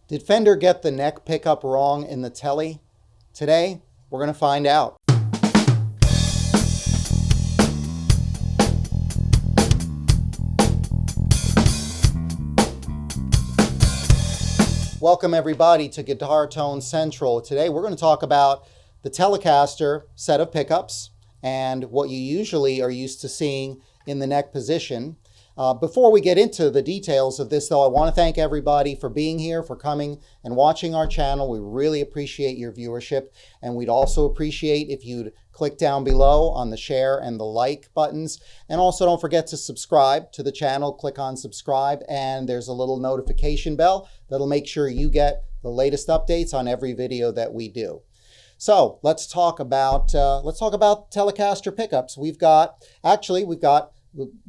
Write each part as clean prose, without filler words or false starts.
Did Fender get the neck pickup wrong in the Tele? Today, we're going to find out. Welcome everybody to Guitar Tone Central. Today we're going to talk about the Telecaster set of pickups and what you usually are used to seeing in the neck position. Before we get into the details of this though, I want to thank everybody for being here, for coming and watching our channel. We really appreciate your viewership, and we'd also appreciate if you'd click down below on the share and the like buttons. And also don't forget to subscribe to the channel. Click on subscribe and there's a little notification bell that'll make sure you get the latest updates on every video that we do. So let's talk about Telecaster pickups. We've got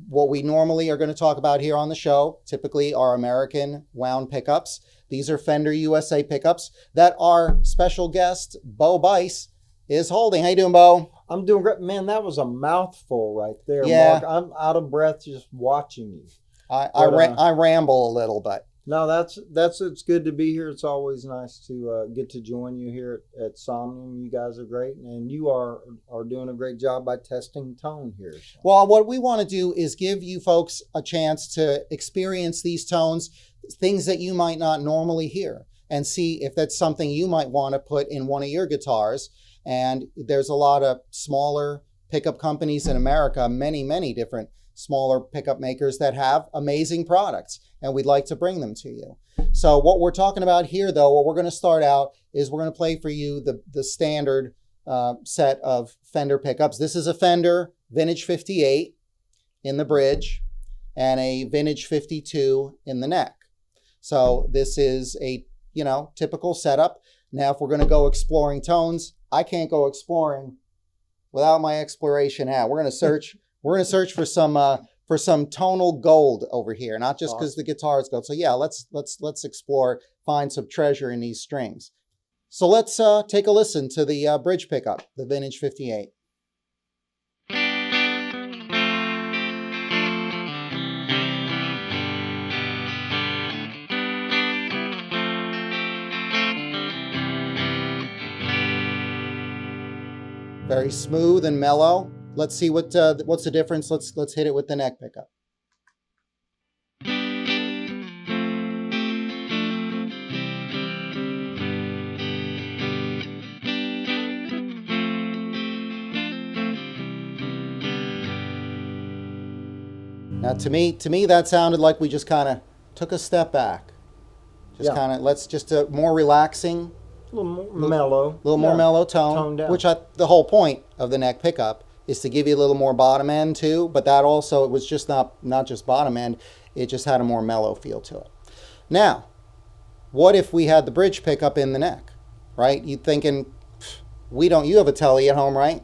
what we normally are going to talk about here on the show, typically our American wound pickups. These are Fender USA pickups that our special guest, Bo Bice, is holding. How you doing, Bo? I'm doing great. Man, that was a mouthful right there, yeah. Mark. I'm out of breath just watching you. I ramble a little, but... No, it's good to be here. It's always nice to get to join you here at Somnium. You guys are great, and you are doing a great job by testing tone here. So. Well, what we want to do is give you folks a chance to experience these tones, things that you might not normally hear, and see if that's something you might want to put in one of your guitars. And there's a lot of smaller pickup companies in America, many different smaller pickup makers that have amazing products, and we'd like to bring them to you. So what we're talking about here, though, what we're going to start out is we're going to play for you the standard set of Fender pickups. This is a Fender Vintage 58 in the bridge and a Vintage 52 in the neck. So this is a, typical setup. Now, if we're going to go exploring tones, I can't go exploring without my exploration hat. We're going to search. We're going to search for some tonal gold over here, not just because the guitar is gold. So yeah, let's explore, find some treasure in these strings. So let's take a listen to the bridge pickup, the Vintage 58. Very smooth and mellow. Let's see what's the difference. Let's hit it with the neck pickup. Now to me that sounded like we just kind of took a step back. Just a more relaxing, a little more mellow. More mellow tone down. Which the whole point of the neck pickup is to give you a little more bottom end too, but that also, it was just not just bottom end, it just had a more mellow feel to it. Now, what if we had the bridge pickup in the neck, right? You thinking, you have a Tele at home, right?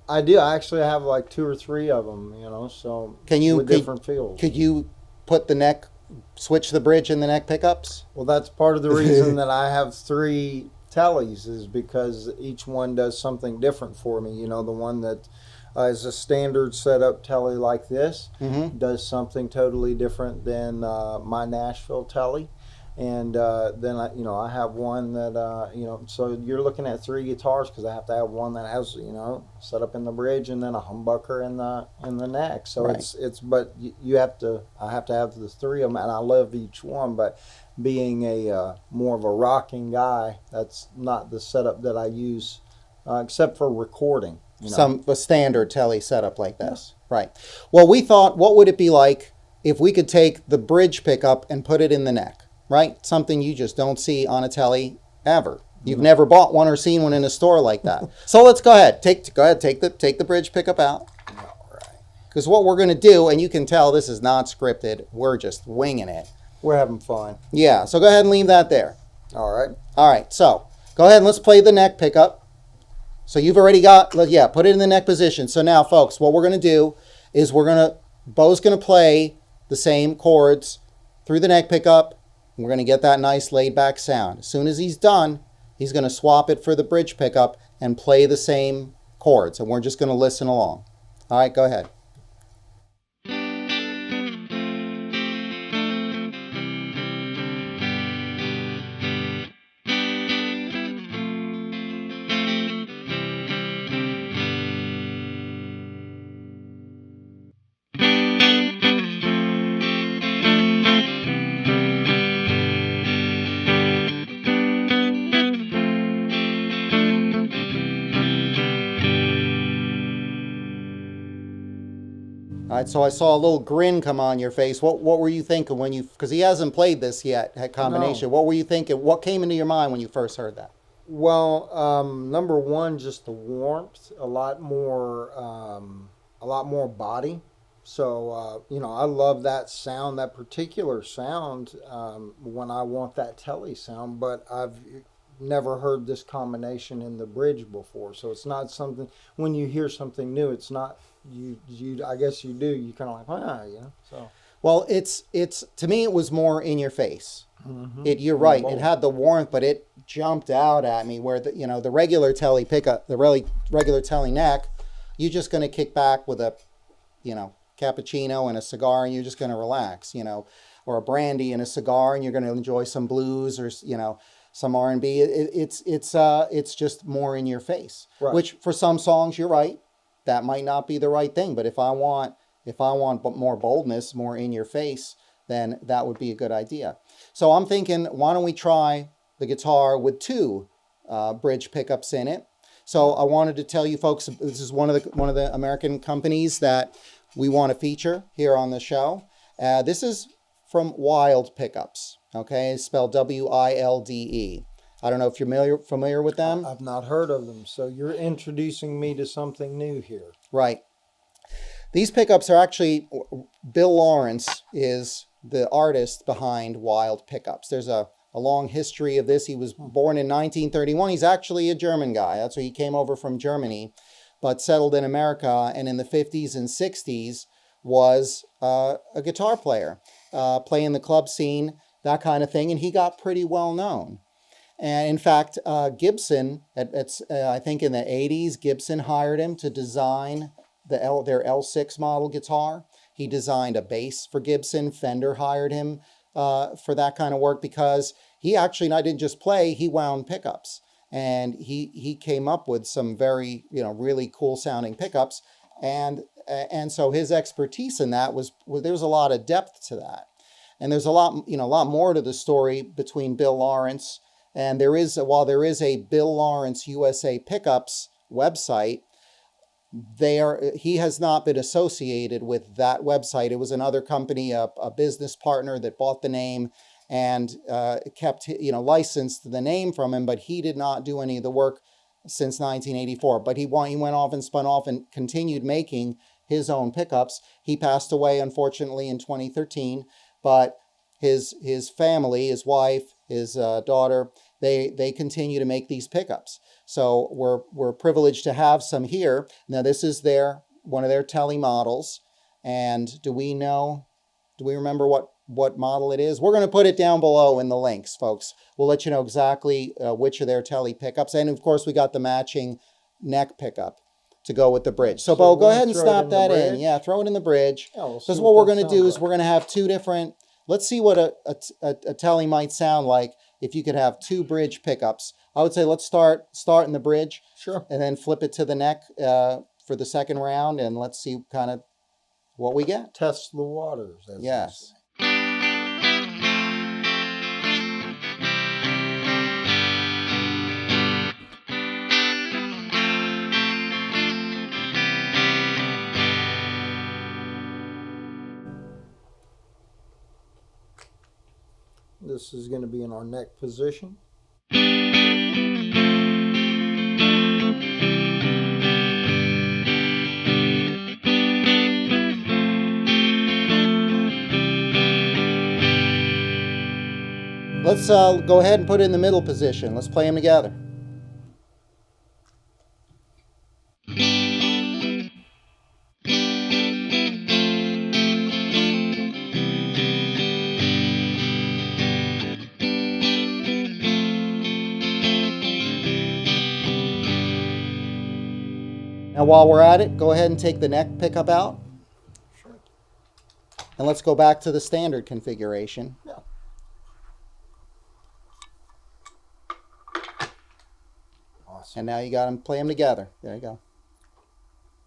I do. I actually have like 2 or 3 of them, so with different feels. Could you put switch the bridge in the neck pickups? Well, that's part of the reason that I have 3 Teles, is because each one does something different for me. The one that is a standard setup Tele like this does something totally different than my Nashville Tele. And then I have one that so you're looking at 3 guitars, because I have to have one that has set up in the bridge and then a humbucker in the neck. So right. But I have to have the 3 of them, and I love each one. But being a more of a rocking guy, that's not the setup that I use except for recording. A standard Tele setup like this, right? Well, we thought, what would it be like if we could take the bridge pickup and put it in the neck? Right? Something you just don't see on a Tele ever. You've never bought one or seen one in a store like that. So let's go ahead. Take the bridge pickup out. All right. Because what we're going to do, and you can tell this is not scripted, we're just winging it. We're having fun. Yeah, so go ahead and leave that there. All right. All right, so go ahead and let's play the neck pickup. So you've already got, put it in the neck position. So now, folks, what we're going to do is Bo's going to play the same chords through the neck pickup. We're going to get that nice laid back sound. As soon as he's done, he's going to swap it for the bridge pickup and play the same chords. And we're just going to listen along. All right, go ahead. All right, so I saw a little grin come on your face. What were you thinking when you, because he hasn't played this yet, that combination. No. What were you thinking? What came into your mind when you first heard that? Well, number one, just the warmth, a lot more body. So I love that sound, that particular sound when I want that telly sound. But I've never heard this combination in the bridge before. So it's not something when you hear something new. It's not you. I guess you do. You kind of like So Well, it's to me it was more in your face. You're more right. It bold. had the warmth, but it jumped out at me where the regular telly pickup, the really regular telly neck, you're just going to kick back with a cappuccino and a cigar, and you're just going to relax, or a brandy and a cigar, and you're going to enjoy some blues or some R&B. It's just more in your face. Right. Which for some songs, you're right, that might not be the right thing. But if I want more boldness, more in your face, then that would be a good idea. So I'm thinking, why don't we try the guitar with two bridge pickups in it? So I wanted to tell you folks, this is one of the American companies that we want to feature here on the show. This is from Wilde Pickups. Okay, it's spelled Wilde. I don't know if you're familiar with them. I've not heard of them. So you're introducing me to something new here. Right. These pickups are actually, Bill Lawrence is the artist behind Wilde Pickups. There's a long history of this. He was born in 1931. He's actually a German guy. That's why he came over from Germany, but settled in America, and in the 50s and 60s was a guitar player, playing the club scene, that kind of thing, and he got pretty well known. And in fact, Gibson, I think in the 80s, Gibson hired him to design their L6 model guitar. He designed a bass for Gibson. Fender hired him for that kind of work because he actually not didn't just play, he wound pickups. And he came up with some very, really cool sounding pickups. And so his expertise in that was there's a lot of depth to that. And there's a lot more to the story between Bill Lawrence and while there is a Bill Lawrence USA Pickups website, he has not been associated with that website. It was another company, a business partner that bought the name and kept licensed the name from him, but he did not do any of the work since 1984. But he went off and spun off and continued making his own pickups. He passed away, unfortunately, in 2013, but his family, his wife, his daughter, they continue to make these pickups. So we're privileged to have some here. Now this is one of their Tele models, and do we remember what model it is? We're going to put it down below in the links, folks. We'll let you know exactly which of their Tele pickups, and of course we got the matching neck pickup to go with the bridge. So Bo, go ahead and snap that in. Yeah, throw it in the bridge. Because what we're going to do is we're going to have two different. Let's see what a Tele might sound like if you could have two bridge pickups. I would say let's start in the bridge. Sure. And then flip it to the neck for the second round, and let's see kind of what we get. Test the waters. Yes. This is going to be in our neck position. Let's go ahead and put it in the middle position. Let's play them together. Now while we're at it, go ahead and take the neck pickup out. Sure. And let's go back to the standard configuration. Yeah. Awesome. And now you got them, play them together. There you go.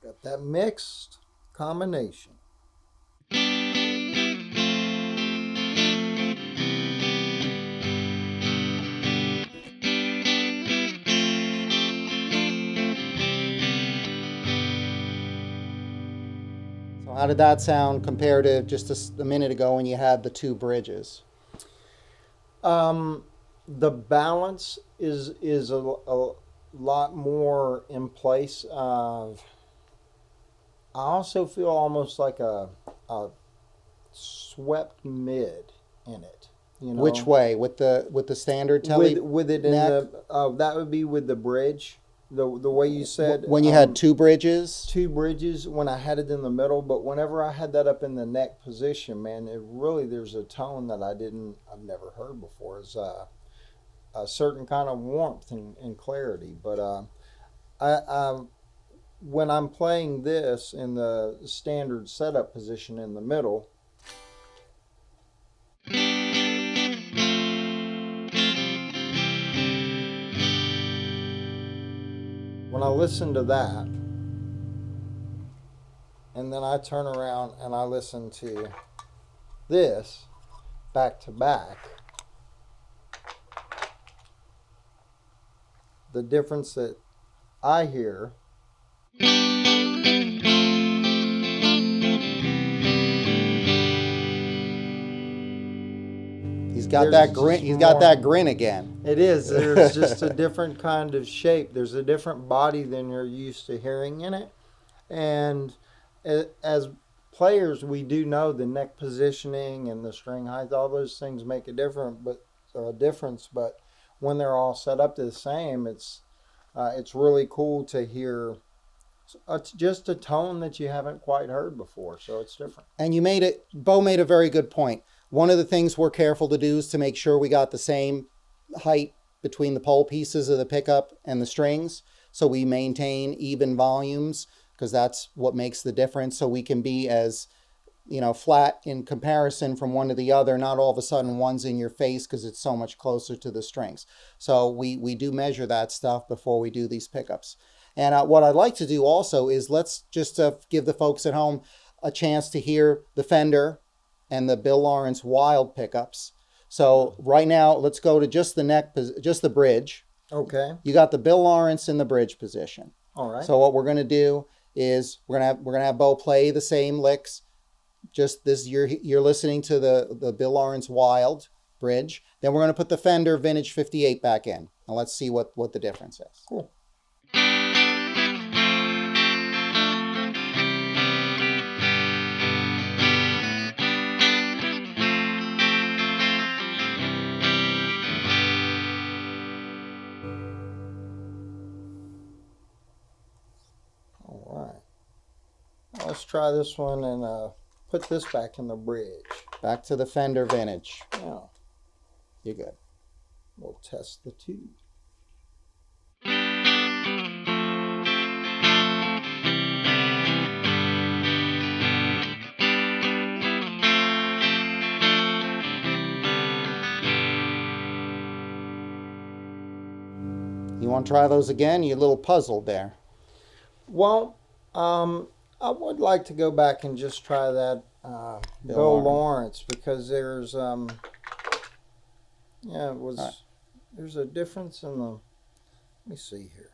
Got that mixed combination. How did that sound compared to just a minute ago when you had the two bridges? The balance is a lot more in place. I also feel almost like a swept mid in it. You know, Which way? With the standard tele with it neck? in the that would be with the bridge. The way you said When you had two bridges? two bridges when I had it in the middle, but whenever I had that up in the neck position, man, it really there's a tone that I've never heard before. It's a certain kind of warmth and clarity. But I when I'm playing this in the standard setup position in the middle, when I listen to that, and then I turn around and I listen to this back to back, the difference that I hear He's got that grin. He's got that grin again. It is. There's just a different kind of shape. There's a different body than you're used to hearing in it. And as players, we do know the neck positioning and the string height. All those things make a difference. But when they're all set up the same, it's really cool to hear. It's just a tone that you haven't quite heard before, so it's different. And Bo made a very good point. One of the things we're careful to do is to make sure we got the same height between the pole pieces of the pickup and the strings, so we maintain even volumes, because that's what makes the difference, so we can be as, flat in comparison from one to the other, not all of a sudden one's in your face because it's so much closer to the strings. So we do measure that stuff before we do these pickups. And what I'd like to do also is let's just give the folks at home a chance to hear the Fender and the Bill Lawrence Wilde pickups. So right now, let's go to just the neck, just the bridge. Okay. You got the Bill Lawrence in the bridge position. All right. So what we're going to do is we're gonna have Bo play the same licks. Just this, you're listening to the Bill Lawrence Wilde bridge. Then we're going to put the Fender Vintage 58 back in, and let's see what the difference is. Cool. Let's try this one and put this back in the bridge. Back to the Fender Vintage. Yeah. You're good. We'll test the tube. You want to try those again? You're a little puzzled there. Well, I would like to go back and just try that Bill Lawrence, because there's there's a difference in the, let me see here.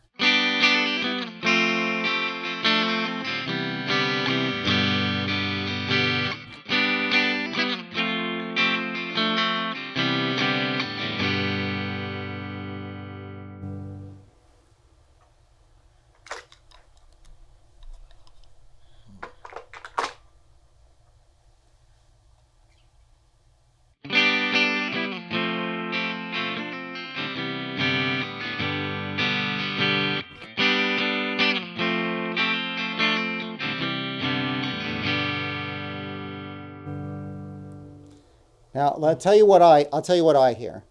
Now, I'll tell you what I hear.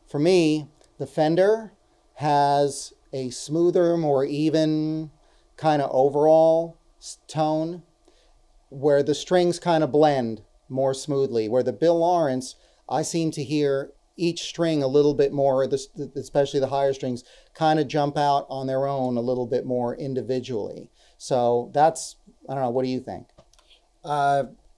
For me, the Fender has a smoother, more even kind of overall tone, where the strings kind of blend more smoothly. Where the Bill Lawrence, I seem to hear each string a little bit more, especially the higher strings, kind of jump out on their own a little bit more individually. So that's, I don't know, what do you think?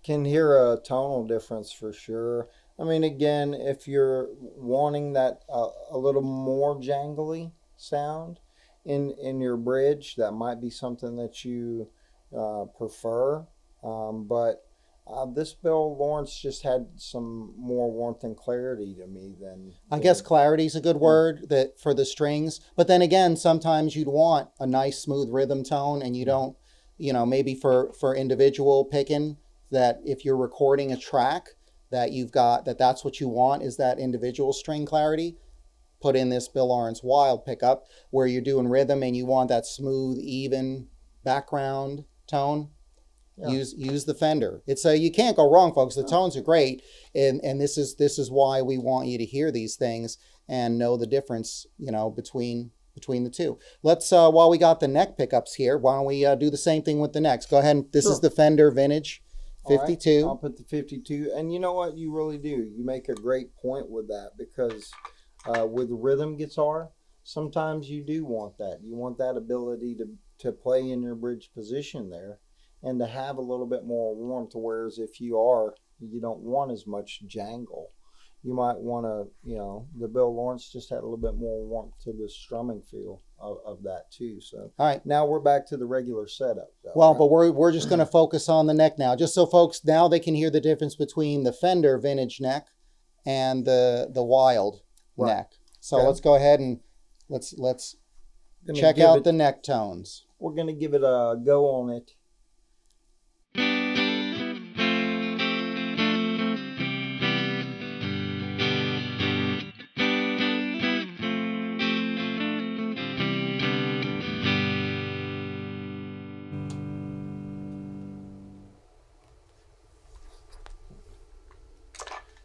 Can hear a tonal difference for sure. I mean, again, if you're wanting that a little more jangly sound in your bridge, that might be something that you prefer. But this Bill Lawrence just had some more warmth and clarity to me than. I guess clarity is a good word that for the strings. But then again, sometimes you'd want a nice smooth rhythm tone, and you don't, maybe for individual picking, that if you're recording a track that you've got, that's what you want, is that individual string clarity. Put in this Bill Lawrence Wilde pickup where you're doing rhythm and you want that smooth, even background tone. Yeah. Use the Fender. It's you can't go wrong, folks. The tones are great, and this is why we want you to hear these things and know the difference, between the two. Let's while we got the neck pickups here, why don't we do the same thing with the necks? Go ahead. And this is the Fender Vintage 52. Right, I'll put the 52, and you know what? You really do. You make a great point with that, because with rhythm guitar, sometimes you do want that. You want that ability to play in your bridge position there, and to have a little bit more warmth. Whereas if you don't want as much jangle. You might want to, the Bill Lawrence just had a little bit more warmth to the strumming feel of that too. So, all right, now we're back to the regular setup. Though, well, right? But we're just going to focus on the neck now, just so folks now they can hear the difference between the Fender Vintage neck and the Wilde neck. So let's go ahead and let's check out the neck tones. We're going to give it a go on it.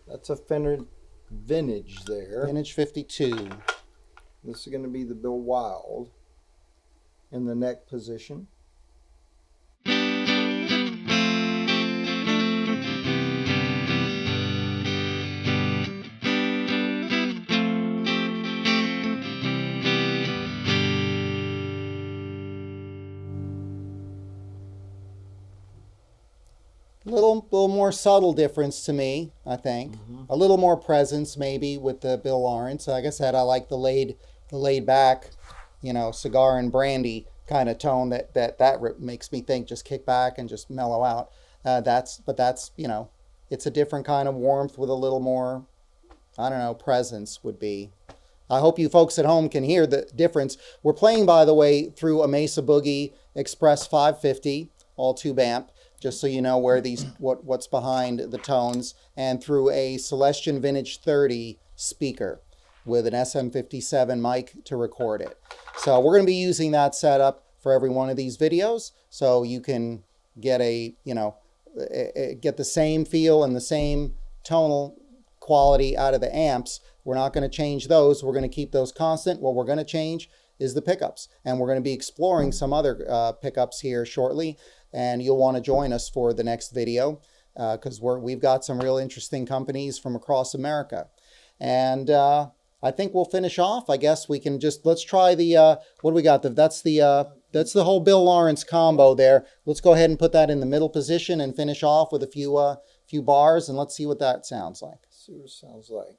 That's a Fender Vintage there. Vintage 52. This is going to be the Bill Wilde in the neck position. Little more subtle difference to me, I think. A little more presence maybe with the Bill Lawrence. Like I said, I like the laid back, cigar and brandy kind of tone that makes me think just kick back and just mellow out. That's it's a different kind of warmth with a little more, I don't know, presence would be. I hope you folks at home can hear the difference. We're playing, by the way, through a Mesa Boogie Express 550, all tube amp, just so you know where what's behind the tones, and through a Celestion Vintage 30 speaker with an SM57 mic to record it. So we're going to be using that setup for every one of these videos, so you can get get the same feel and the same tonal quality out of the amps. We're not going to change those. We're going to keep those constant. What we're going to change is the pickups, and we're going to be exploring some other pickups here shortly, and you'll want to join us for the next video because we've got some real interesting companies from across America. And I think we'll finish off. I guess we can let's try the what do we got? That's the whole Bill Lawrence combo there. Let's go ahead and put that in the middle position and finish off with a few bars, and let's see what that sounds like. See what it sounds like.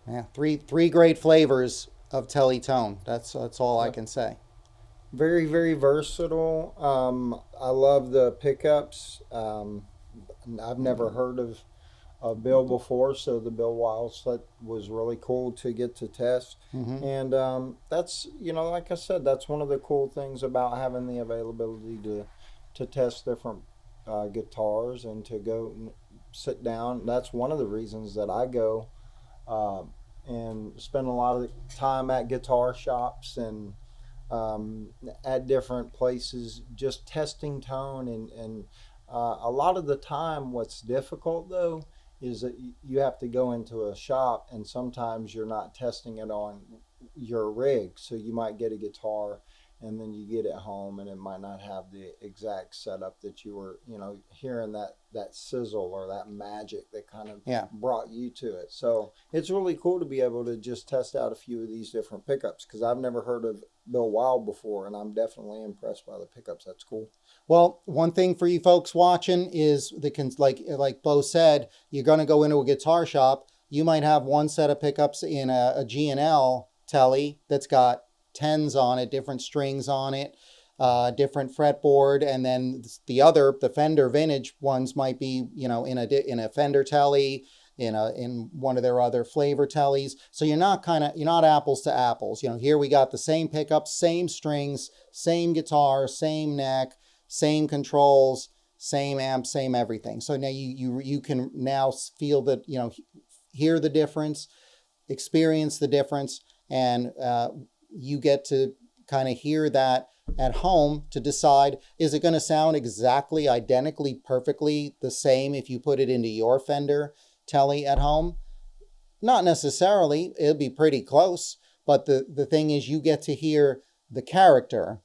Yeah, three great flavors of Tele-Tone. That's all I can say. Very, very versatile. I love the pickups. I've never heard of Bill before, so the Bill Wilde set was really cool to get to test. And that's, like I said, that's one of the cool things about having the availability to test different guitars and to go and sit down. That's one of the reasons that I go and spend a lot of time at guitar shops and at different places, just testing tone. And a lot of the time, what's difficult though is that you have to go into a shop, and sometimes you're not testing it on your rig. So you might get a guitar and then you get it home and it might not have the exact setup that you were, hearing that sizzle or that magic that kind of brought you to it. So it's really cool to be able to just test out a few of these different pickups, because I've never heard of Bill Wilde before, and I'm definitely impressed by the pickups. That's cool. Well, one thing for you folks watching is like Bo said, you're going to go into a guitar shop. You might have one set of pickups in a G&L Tele that's got 10s on it, different strings on it, different fretboard, and then the Fender vintage ones might be, in a Fender Tele, in one of their other flavor Teles. So you're not apples to apples. Here we got the same pickups, same strings, same guitar, same neck, same controls, same amp, same everything. So now you can now feel that, hear the difference, experience the difference, and you get to kind of hear that at home to decide, is it going to sound exactly, identically, perfectly the same if you put it into your Fender Tele at home? Not necessarily. It'll be pretty close, but the thing is, you get to hear the character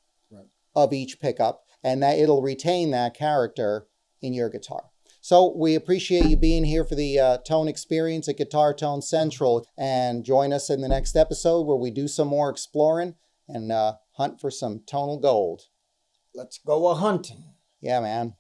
of each pickup, and that it'll retain that character in your guitar. So we appreciate you being here for the Tone Experience at Guitar Tone Central, and join us in the next episode where we do some more exploring and hunt for some tonal gold. Let's go a hunting. Yeah, man.